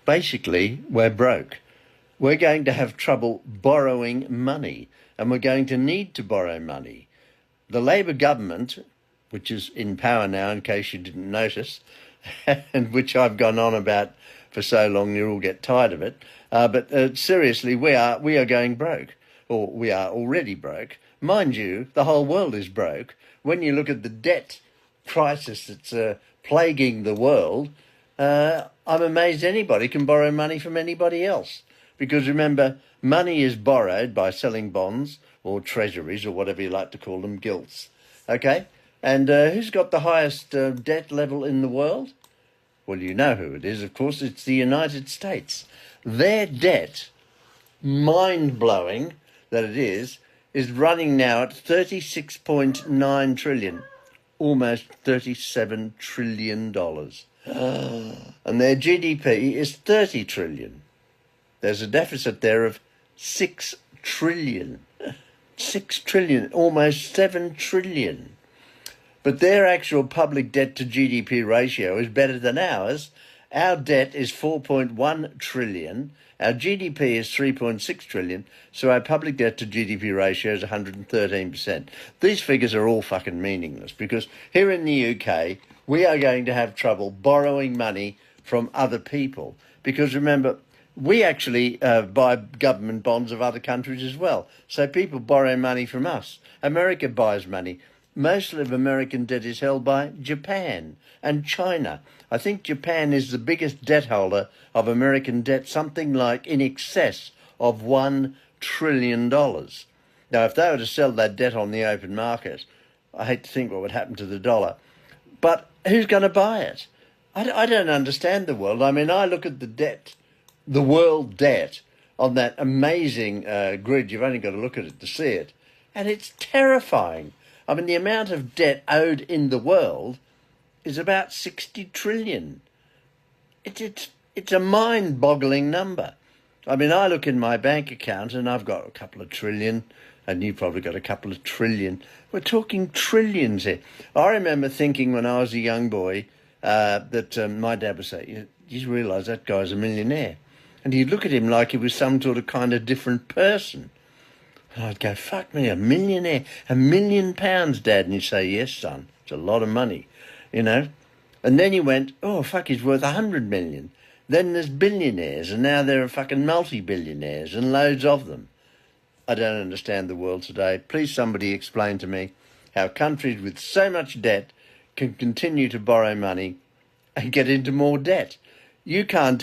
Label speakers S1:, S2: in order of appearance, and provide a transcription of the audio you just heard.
S1: Basically, we're broke. We're going to have trouble borrowing money, and we're going to need to borrow money. The Labor government, which is in power now, in case you didn't notice, and which I've gone on about for so long you'll all get tired of it, but seriously, we are going broke, or we are already broke. Mind you, the whole world is broke. When you look at the debt crisis that's plaguing the world, I'm amazed anybody can borrow money from anybody else. Because remember, money is borrowed by selling bonds or treasuries or whatever you like to call them, gilts. Okay? And who's got the highest debt level in the world? Well, you know who it is, of course. It's the United States. Their debt, mind-blowing that it is running now at $36.9 trillion, almost $37 trillion. And their GDP is 30 trillion. There's a deficit there of 6 trillion. 6 trillion, almost 7 trillion. But their actual public debt to GDP ratio is better than ours. Our debt is 4.1 trillion. Our GDP is 3.6 trillion. So our public debt to GDP ratio is 113%. These figures are all fucking meaningless because here in the UK, we are going to have trouble borrowing money from other people. Because remember, we actually buy government bonds of other countries as well. So people borrow money from us. America buys money. Most of American debt is held by Japan and China. I think Japan is the biggest debt holder of American debt, something like in excess of $1 trillion. Now, if they were to sell that debt on the open market, I hate to think what would happen to the dollar. But who's going to buy it? I don't understand the world. I mean, I look at the debt, the world debt, on that amazing grid. You've only got to look at it to see it. And it's terrifying. I mean, the amount of debt owed in the world is about 60 trillion. It's a mind-boggling number. I mean, I look in my bank account and I've got a couple of trillion, and you've probably got a couple of trillion. We're talking trillions here. I remember thinking when I was a young boy that my dad would say, you realise that guy's a millionaire. And he'd look at him like he was some sort of kind of different person. And I'd go, fuck me, a millionaire, £1 million, Dad. And he'd say, yes, son, it's a lot of money, you know. And then he went, oh, fuck, he's worth 100 million. Then there's billionaires, and now there are fucking multi-billionaires and loads of them. I don't understand the world today. Please somebody explain to me how countries with so much debt can continue to borrow money and get into more debt. You can't do